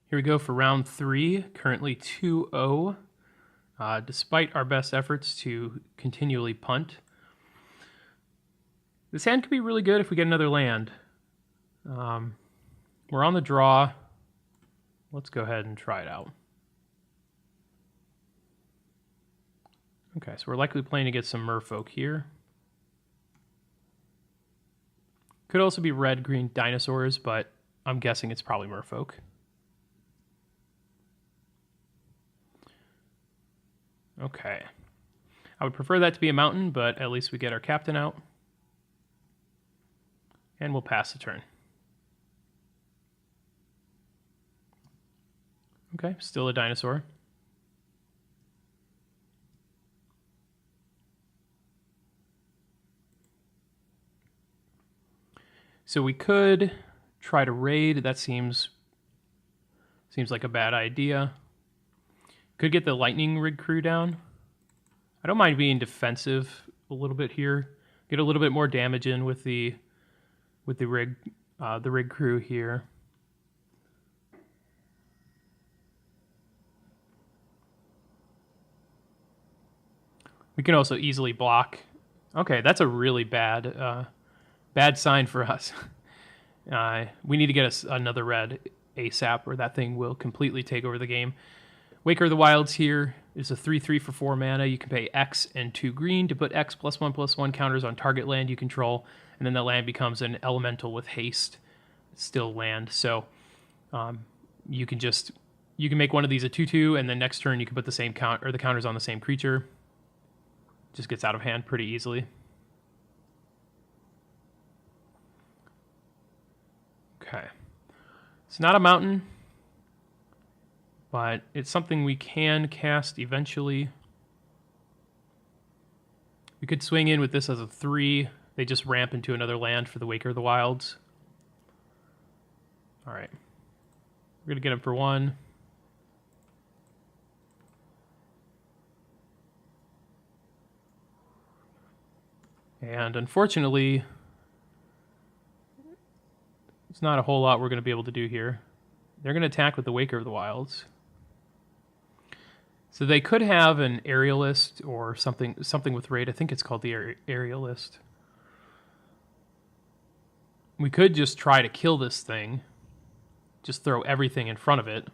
Here we go for round 3, currently 2-0. Despite our best efforts to continually punt. This hand could be really good if we get another land. We're on the draw. Let's go ahead and try it out. Okay, so we're likely playing to get some merfolk here. Could also be red-green dinosaurs, but I'm guessing it's probably merfolk. Okay. I would prefer that to be a mountain, but at least we get our captain out. And we'll pass the turn. Okay, still a dinosaur. So we could try to raid. That seems like a bad idea. Could get the lightning rig crew down. I don't mind being defensive a little bit here. Get a little bit more damage in with the rig crew here. We can also easily block. Okay, that's a really bad sign for us. We need to get us another red ASAP, or that thing will completely take over the game. Waker of the Wilds here is a 3/3 for 4 mana. You can pay X and 2 green to put X +1/+1 counters on target land you control, and then the land becomes an elemental with haste. It's still land, so you can make one of these a 2/2, and then next turn you can put the same the counters on the same creature. Just gets out of hand pretty easily. Okay, it's not a mountain, but it's something we can cast eventually. We could swing in with this as a 3. They just ramp into another land for the Waker of the Wilds. All right, we're gonna get him for 1. And unfortunately, it's not a whole lot we're going to be able to do here. They're going to attack with the Waker of the Wilds. So they could have an aerialist or something with raid. I think it's called the aerialist. We could just try to kill this thing. Just throw everything in front of it.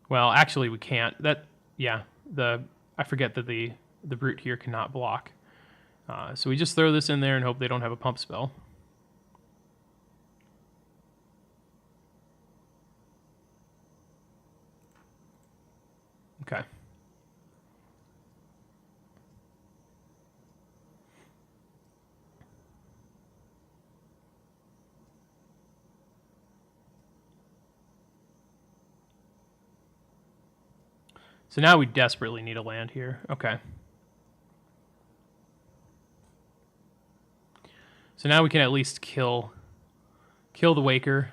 Well, actually we can't. I forget that the brute here cannot block. So we just throw this in there and hope they don't have a pump spell. Okay. So now we desperately need a land here. Okay. So now we can at least kill the Waker.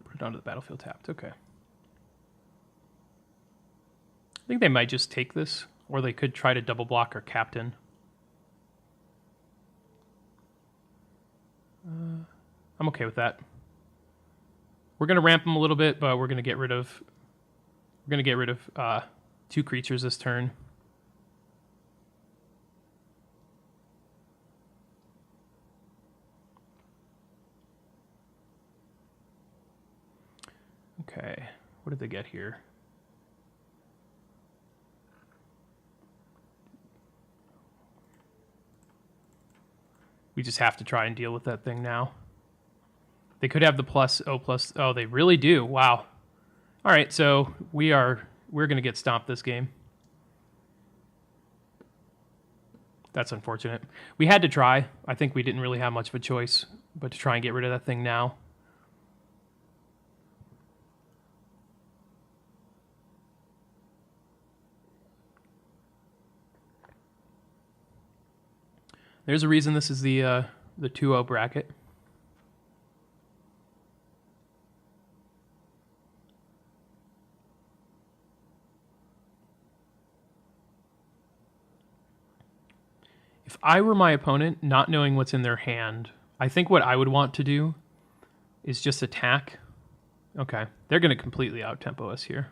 Put it onto the battlefield tapped. Okay. I think they might just take this, or they could try to double block our captain. I'm okay with that. We're going to ramp them a little bit, but we're going to get rid of 2 creatures this turn. Okay, what did they get here? We just have to try and deal with that thing now. They could have the +0/+. Oh, they really do. Wow. All right, so we're going to get stomped this game. That's unfortunate. We had to try. I think we didn't really have much of a choice but to try and get rid of that thing now. There's a reason this is the 2-0 bracket. If I were my opponent, not knowing what's in their hand, I think what I would want to do is just attack. Okay, they're going to completely out-tempo us here.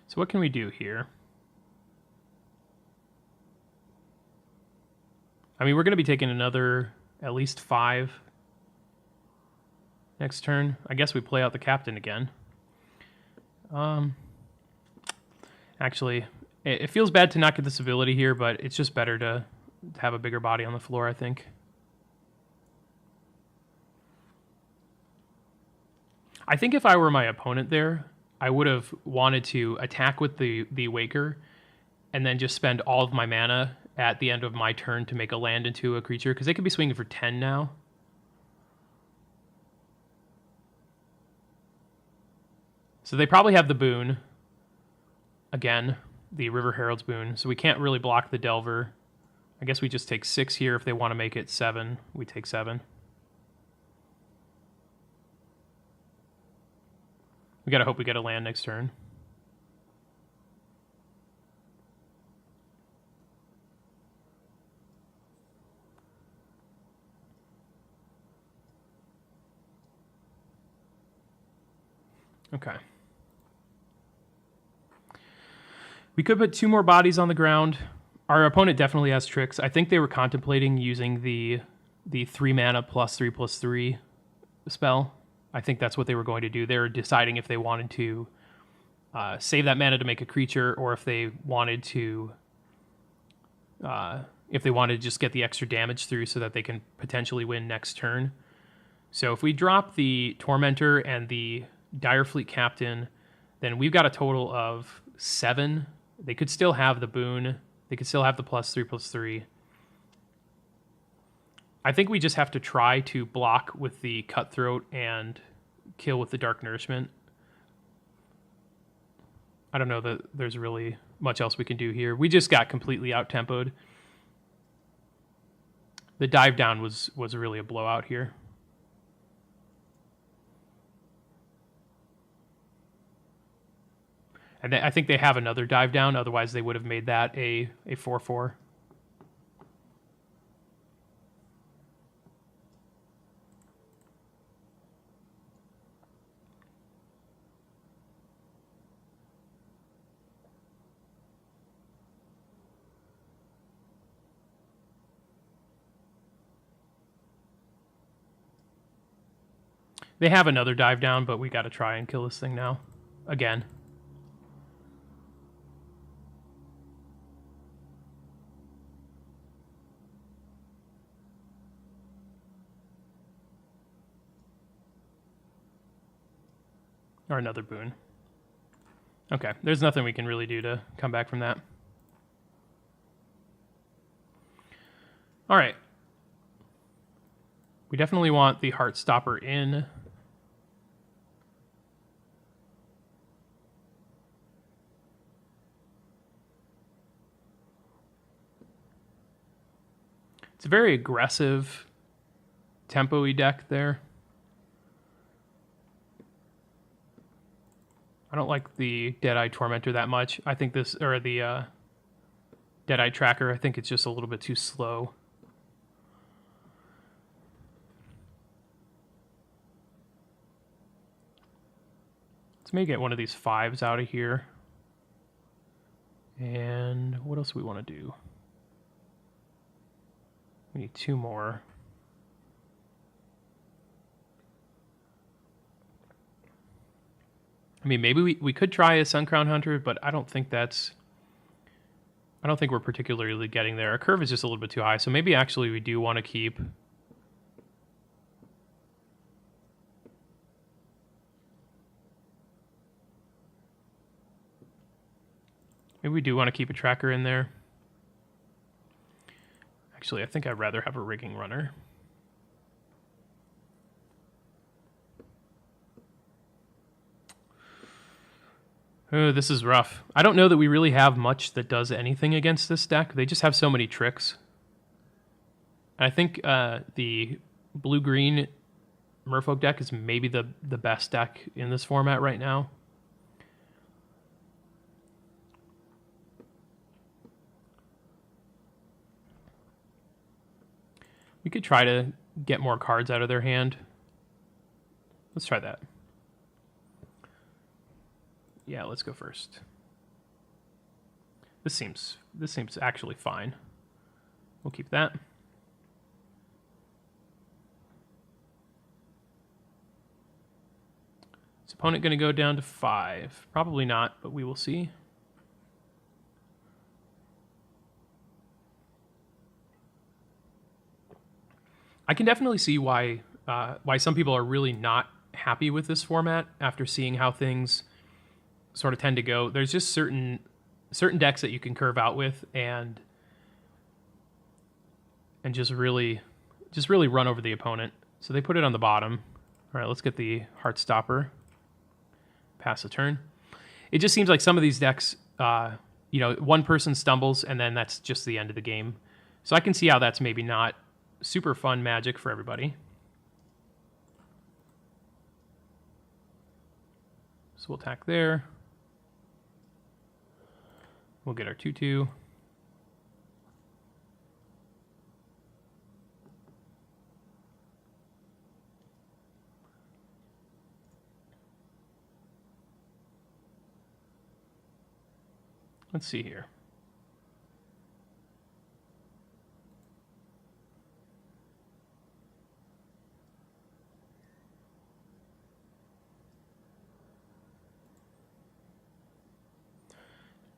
So what can we do here? I mean, we're going to be taking another at least 5 next turn. I guess we play out the captain again. Actually, it feels bad to not get this ability here, but it's just better to have a bigger body on the floor, I think. I think if I were my opponent there, I would have wanted to attack with the Waker and then just spend all of my mana at the end of my turn to make a land into a creature, because they could be swinging for 10 now. So they probably have the boon. Again, the River Herald's boon. So we can't really block the Delver. I guess we just take 6 here. If they want to make it 7, we take 7. We gotta hope we get a land next turn. Okay. We could put 2 more bodies on the ground. Our opponent definitely has tricks. I think they were contemplating using the 3 mana +3/+3 spell. I think that's what they were going to do. They were deciding if they wanted to save that mana to make a creature, or if they wanted to just get the extra damage through so that they can potentially win next turn. So if we drop the Tormentor and the Direfleet Captain, then we've got a total of 7. They could still have the boon. They could still have the +3/+3. I think we just have to try to block with the Cutthroat and kill with the Dark Nourishment. I don't know that there's really much else we can do here. We just got completely out-tempoed. The dive down was really a blowout here. And I think they have another dive down, otherwise they would have made that a 4/4. They have another dive down, but we got to try and kill this thing now. Again. Or another boon. Okay, there's nothing we can really do to come back from that. All right. We definitely want the Heartstopper in. It's a very aggressive tempo-y deck there. I don't like the Deadeye Tormentor that much. I think this, or the Deadeye Tracker, I think it's just a little bit too slow. Let's maybe get one of these 5s out of here. And what else do we want to do? We need 2 more. I mean, maybe we could try a Suncrown Hunter, but I don't think we're particularly getting there. Our curve is just a little bit too high, so maybe actually we do want to keep. Maybe we do want to keep a tracker in there. Actually, I think I'd rather have a Rigging Runner. Oh, this is rough. I don't know that we really have much that does anything against this deck. They just have so many tricks. I think the blue-green Merfolk deck is maybe the best deck in this format right now. We could try to get more cards out of their hand. Let's try that. Yeah, let's go first. This seems actually fine. We'll keep that. Is opponent going to go down to 5? Probably not, but we will see. I can definitely see why some people are really not happy with this format after seeing how things sort of tend to go. There's just certain decks that you can curve out with and just really run over the opponent. So they put it on the bottom. All right, let's get the Heartstopper. Pass the turn. It just seems like some of these decks, one person stumbles and then that's just the end of the game. So I can see how that's maybe not super fun Magic for everybody. So we'll attack there. We'll get our 2/2. Let's see here.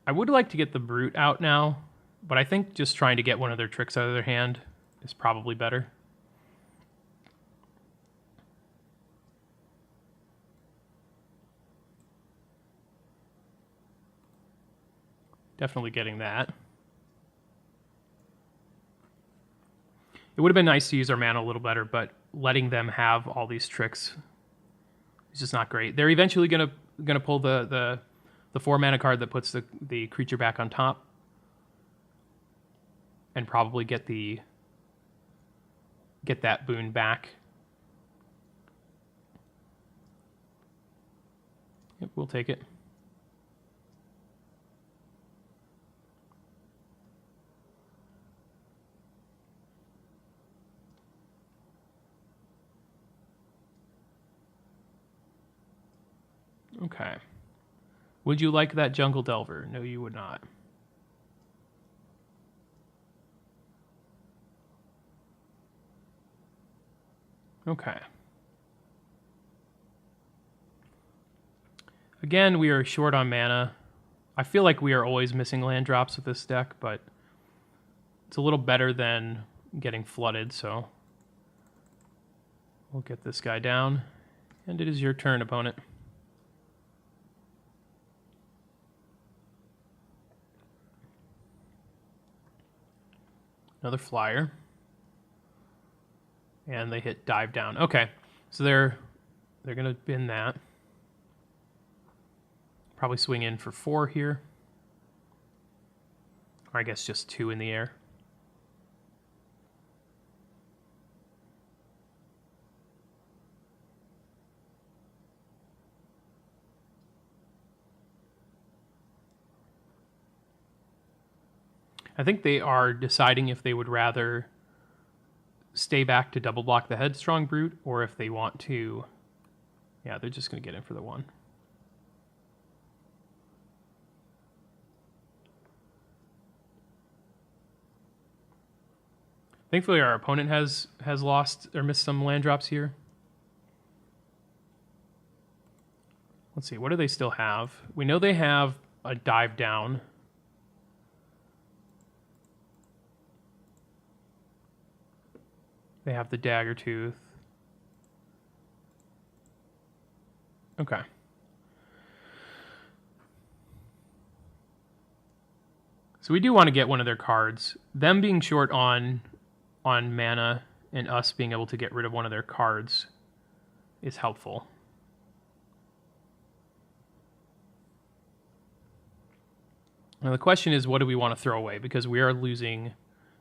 I would like to get the Brute out now, but I think just trying to get one of their tricks out of their hand is probably better. Definitely getting that. It would have been nice to use our mana a little better, but letting them have all these tricks is just not great. They're eventually gonna pull the 4 mana card that puts the creature back on top, and probably get that boon back. Yep, we'll take it. Okay. Would you like that Jungle Delver? No, you would not. Okay. Again, we are short on mana. I feel like we are always missing land drops with this deck, but it's a little better than getting flooded, so we'll get this guy down. And it is your turn, opponent. Another flyer. And they hit dive down. Okay, so they're going to bin that. Probably swing in for 4 here. Or I guess just 2 in the air. I think they are deciding if they would rather stay back to double block the Headstrong Brute, or if they want to... Yeah, they're just going to get in for the 1. Thankfully, our opponent has lost or missed some land drops here. Let's see, what do they still have? We know they have a dive down. They have the Dagger Tooth. Okay. So we do want to get one of their cards. Them being short on mana and us being able to get rid of one of their cards is helpful. Now the question is, what do we want to throw away? Because we are losing...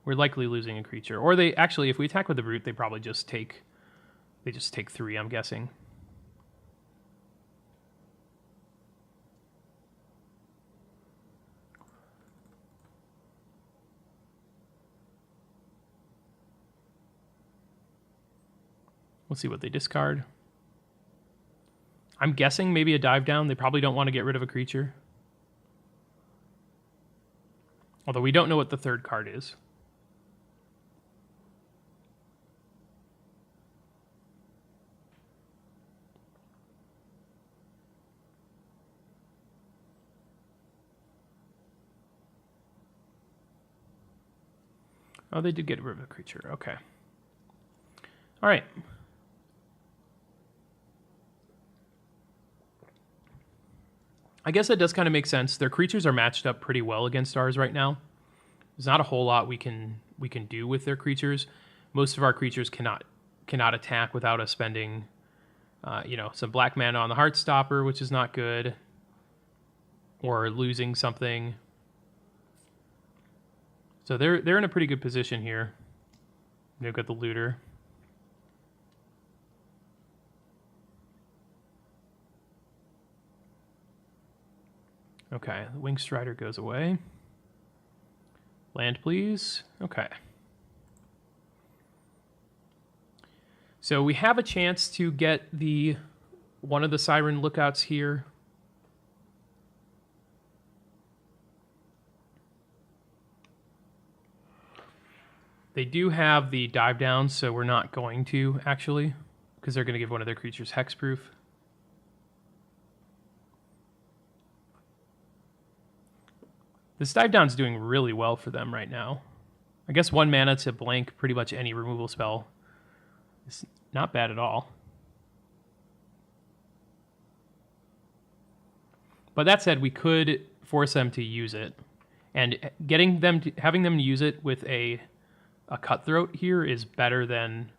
We're likely losing a creature. Or they actually, if we attack with the Brute, they probably just take They just take 3, I'm guessing. We'll see what they discard. I'm guessing maybe a dive down. They probably don't want to get rid of a creature. Although we don't know what the third card is. Oh, they did get rid of a creature. Okay. All right. I guess that does kind of make sense. Their creatures are matched up pretty well against ours right now. There's not a whole lot we can do with their creatures. Most of our creatures cannot attack without us spending, some black mana on the Heartstopper, which is not good, or losing something. So they're in a pretty good position here. They've got the Looter. Okay, the Wing Strider goes away. Land, please. Okay. So we have a chance to get one of the Siren Lookouts here. They do have the dive down, so we're not going to, actually, because they're going to give one of their creatures hexproof. This dive down's doing really well for them right now. I guess 1 mana to blank pretty much any removal spell is not bad at all. But that said, we could force them to use it, and having them use it with a Cutthroat here is better than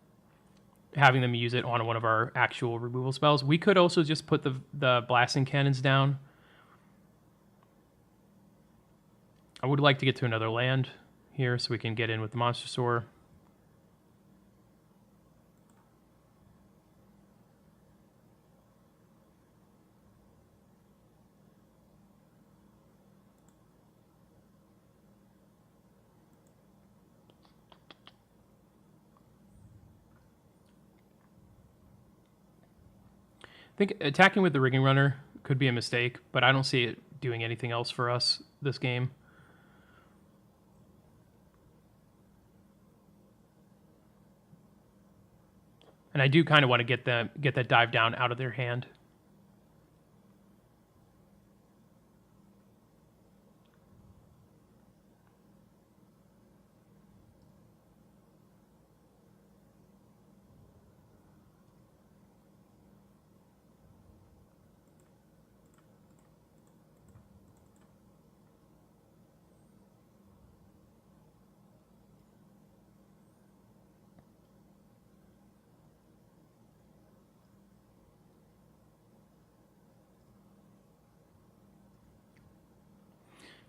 having them use it on one of our actual removal spells. We could also just put the blasting cannons down. I would like to get to another land here so we can get in with the Monster Soar. I think attacking with the Rigging Runner could be a mistake, but I don't see it doing anything else for us this game. And I do kind of want to get that dive down out of their hand.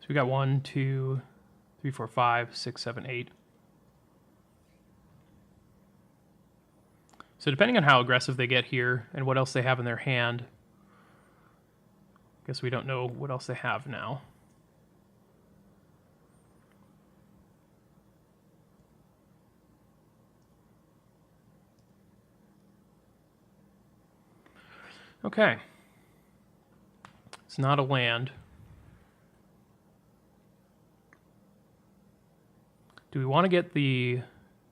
So we got 1, 2, 3, 4, 5, 6, 7, 8. So depending on how aggressive they get here and what else they have in their hand, I guess we don't know what else they have now. Okay. It's not a land. Do we want to get the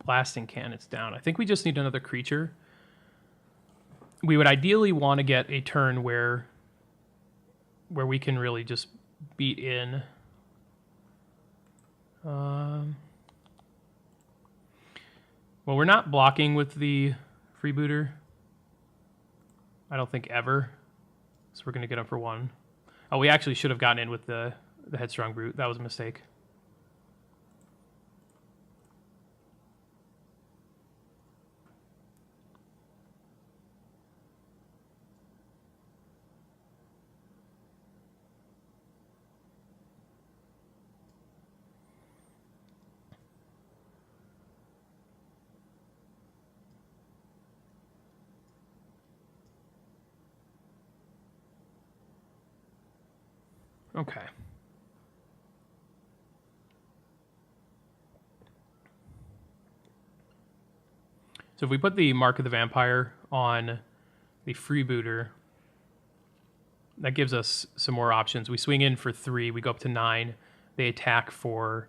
blasting cannons down? I think we just need another creature. We would ideally want to get a turn where we can really just beat in. Well, we're not blocking with the Freebooter. I don't think ever. So we're going to get him for 1. Oh, we actually should have gotten in with the Headstrong Brute. That was a mistake. Okay. So if we put the Mark of the Vampire on the freebooter, that gives us some more options. We swing in for 3, we go up to 9. They attack for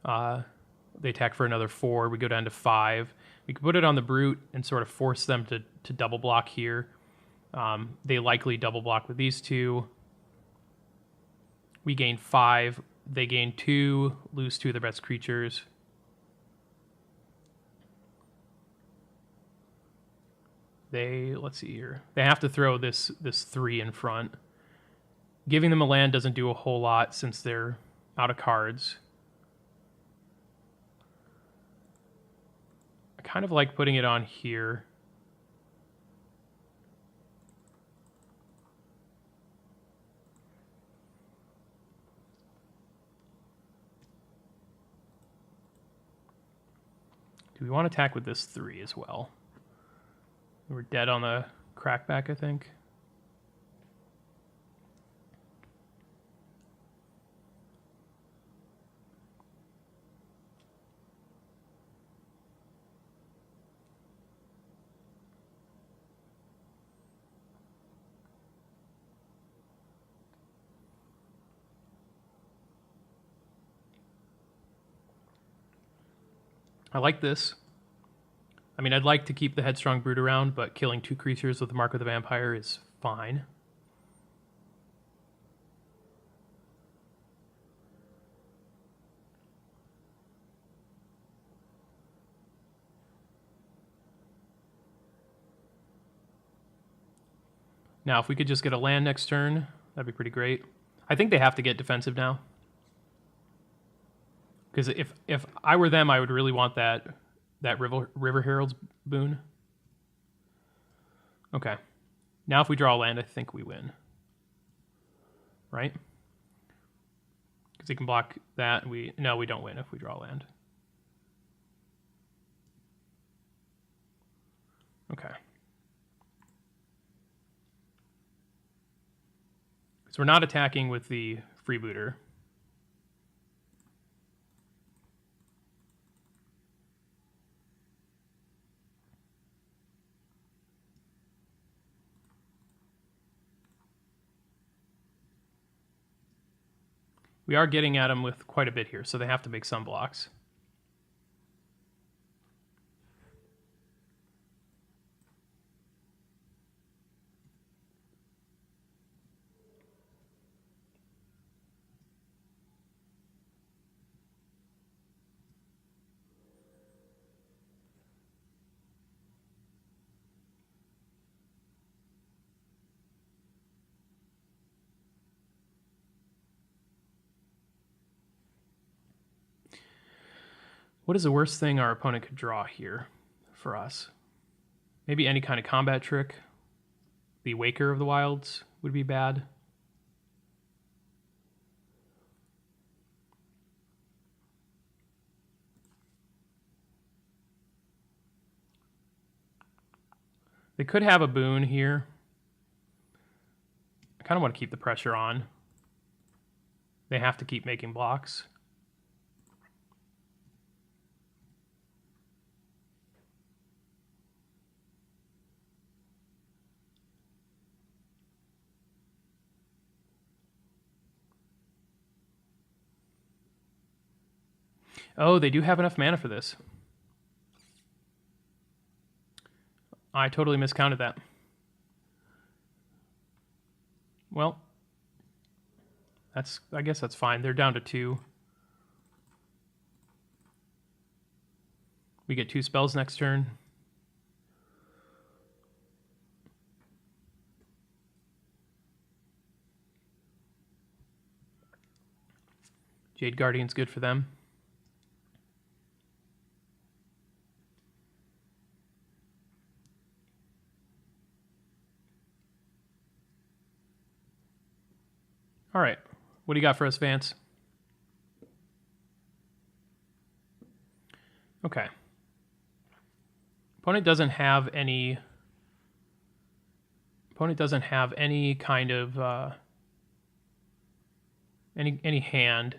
another 4. We go down to 5. We could put it on the Brute and sort of force them to double block here. They likely double block with these 2. We gain 5. They gain 2, lose 2 of their best creatures. Let's see here. They have to throw this 3 in front. Giving them a land doesn't do a whole lot since they're out of cards. I kind of like putting it on here. Do we want to attack with this 3 as well? We're dead on the crackback, I think. I like this. I mean, I'd like to keep the Headstrong Brute around, but killing 2 creatures with the Mark of the Vampire is fine. Now, if we could just get a land next turn, that'd be pretty great. I think they have to get defensive now. Because if I were them, I would really want that River Herald's boon. Okay. Now if we draw a land, I think we win. Right? Because he can block that. No, we don't win if we draw a land. Okay. So we're not attacking with the freebooter. We are getting at them with quite a bit here, so they have to make some blocks. What is the worst thing our opponent could draw here for us? Maybe any kind of combat trick. The Waker of the Wilds would be bad. They could have a boon here. I kind of want to keep the pressure on. They have to keep making blocks. Oh, they do have enough mana for this. I totally miscounted that. Well, I guess that's fine. They're down to 2. We get 2 spells next turn. Jade Guardian's good for them. All right. What do you got for us, Vance? Okay. Opponent doesn't have any kind of Any hand.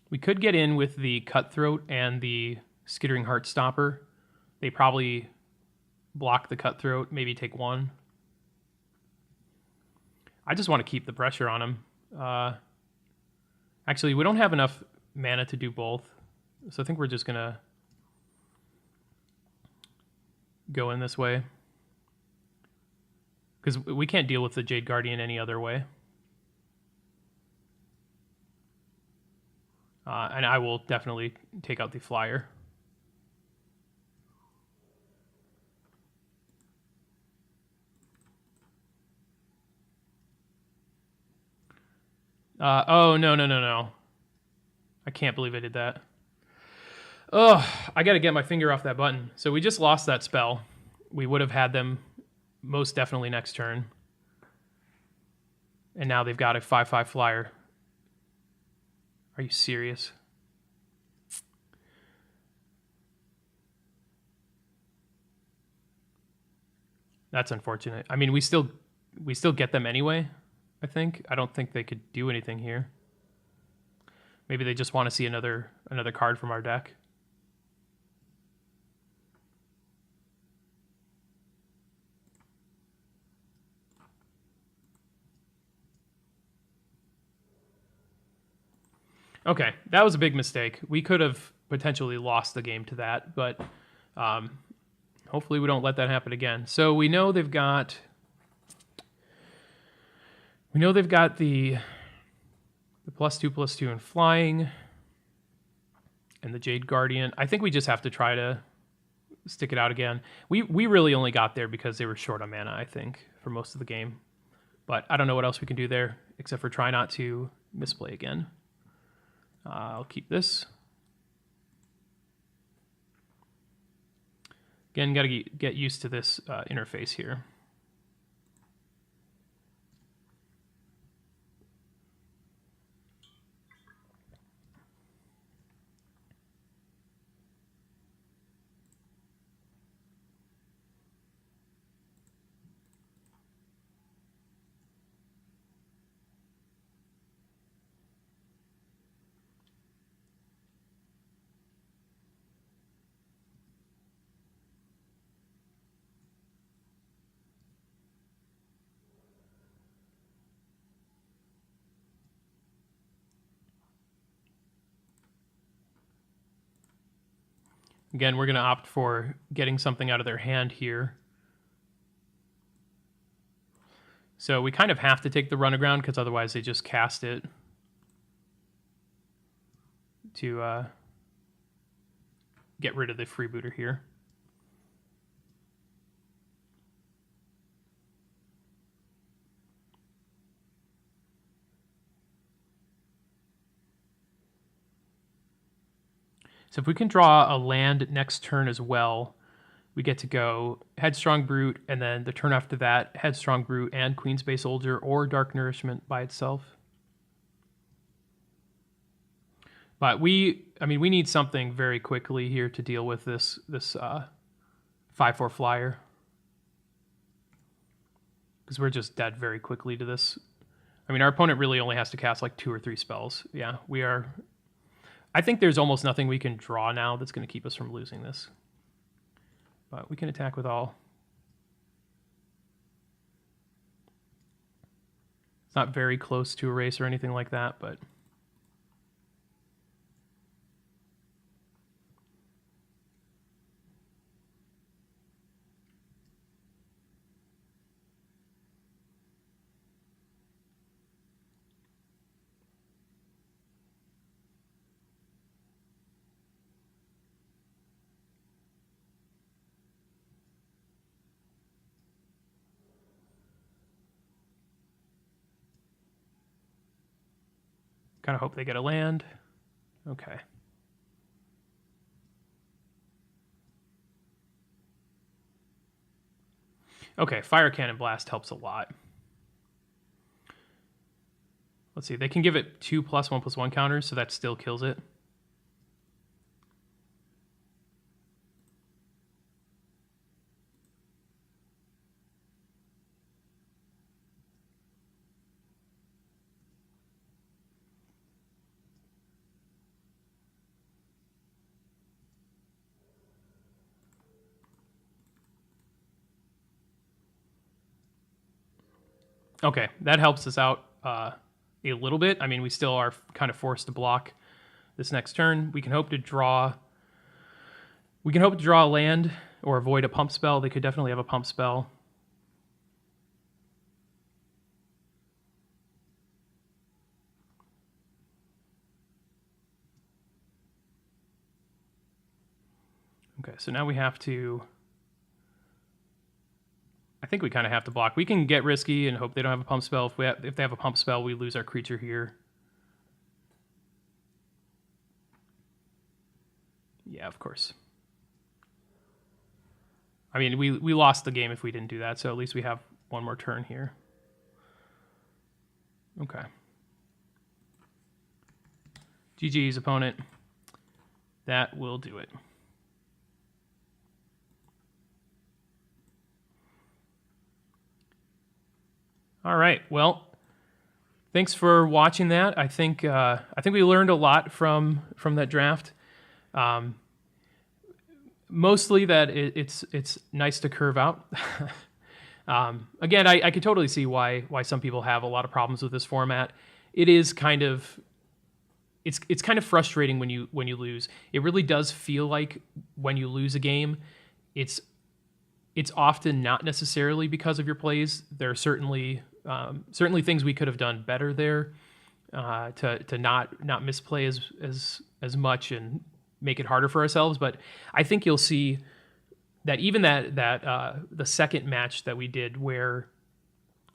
We could get in with the Cutthroat and the Skittering Heartstopper. They probably block the Cutthroat, maybe take one. I just want to keep the pressure on him. Actually, we don't have enough mana to do both, so I think we're just going to go in this way. Because we can't deal with the Jade Guardian any other way. And I will definitely take out the flyer. Oh, no. I can't believe I did that. Oh, I got to get my finger off that button. So we just lost that spell. We would have had them most definitely next turn. And now they've got a 5/5 flyer. Are you serious? That's unfortunate. I mean, we still get them anyway, I think. I don't think they could do anything here. Maybe they just want to see another card from our deck. Okay, that was a big mistake. We could have potentially lost the game to that, but hopefully we don't let that happen again. So we know they've got the +2/+2 in flying and the Jade Guardian. I think we just have to try to stick it out again. We really only got there because they were short on mana, I think, for most of the game. But I don't know what else we can do there except for try not to misplay again. I'll keep this. Again, got to get used to this interface here. Again, we're going to opt for getting something out of their hand here. So we kind of have to take the runaground because otherwise they just cast it to get rid of the freebooter here. So if we can draw a land next turn as well, we get to go Headstrong Brute, and then the turn after that, Headstrong Brute and Queensbay Soldier or Dark Nourishment by itself. But we need something very quickly here to deal with this 5/4 flyer. Because we're just dead very quickly to this. I mean, our opponent really only has to cast like 2 or 3 spells. Yeah, we are... I think there's almost nothing we can draw now that's going to keep us from losing this. But we can attack with all. It's not very close to erase or anything like that, but... kind of hope they get a land. Okay. Okay, Fire Cannon Blast helps a lot. Let's see, they can give it 2 +1/+1 counters, so that still kills it. Okay, that helps us out a little bit. I mean, we still are kind of forced to block this next turn. We can hope to draw. We can hope to draw a land or avoid a pump spell. They could definitely have a pump spell. Okay, so now we have to. I think we kind of have to block. We can get risky and hope they don't have a pump spell. If they have a pump spell, we lose our creature here. Yeah, of course. I mean, we lost the game if we didn't do that, so at least we have one more turn here. Okay. GG's, opponent. That will do it. All right. Well, thanks for watching that. I think we learned a lot from that draft. Mostly that it's nice to curve out. Again, I could totally see why some people have a lot of problems with this format. It is kind of it's kind of frustrating when you lose. It really does feel like when you lose a game, it's often not necessarily because of your plays. There are certainly things we could have done better there to not misplay as much and make it harder for ourselves. But I think you'll see that even that the second match that we did where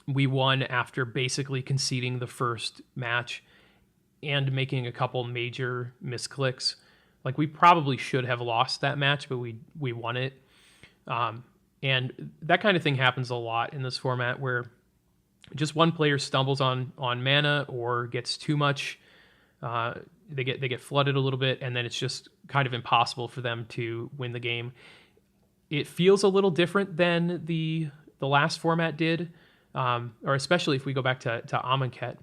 we won after basically conceding the first match and making a couple major misclicks, like we probably should have lost that match, but we won it. And that kind of thing happens a lot in this format where just one player stumbles on mana or gets too much. They get flooded a little bit, and then it's just kind of impossible for them to win the game. It feels a little different than the last format did, or especially if we go back to Amonkhet,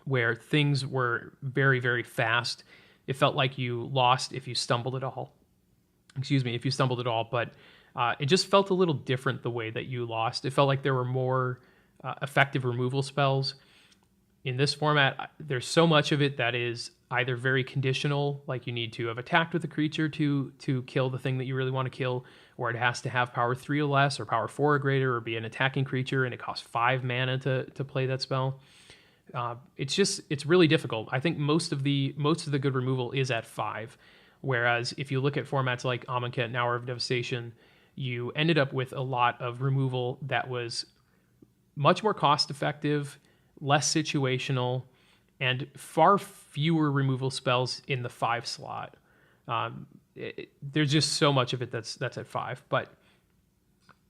where things were very, very fast. It felt like you lost if you stumbled at all. If you stumbled at all, but it just felt a little different the way that you lost. It felt like there were more effective removal spells. In this format, there's so much of it that is either very conditional, like you need to have attacked with a creature to kill the thing that you really want to kill, or it has to have power 3 or less, or power 4 or greater, or be an attacking creature, and it costs 5 mana to play that spell. It's really difficult. I think most of the good removal is at 5, whereas if you look at formats like Amonkhet and Hour of Devastation, you ended up with a lot of removal that was much more cost effective, less situational, and far fewer removal spells in the 5 slot. There's just so much of it that's at 5. But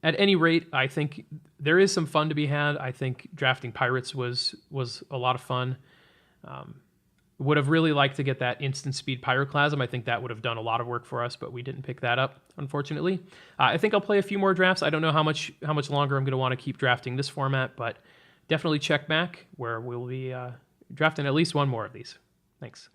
at any rate, I think there is some fun to be had. I think drafting Pirates was a lot of fun. Would have really liked to get that instant speed Pyroclasm. I think that would have done a lot of work for us, but we didn't pick that up, unfortunately. I think I'll play a few more drafts. I don't know how much longer I'm going to want to keep drafting this format, but definitely check back where we'll be drafting at least one more of these. Thanks.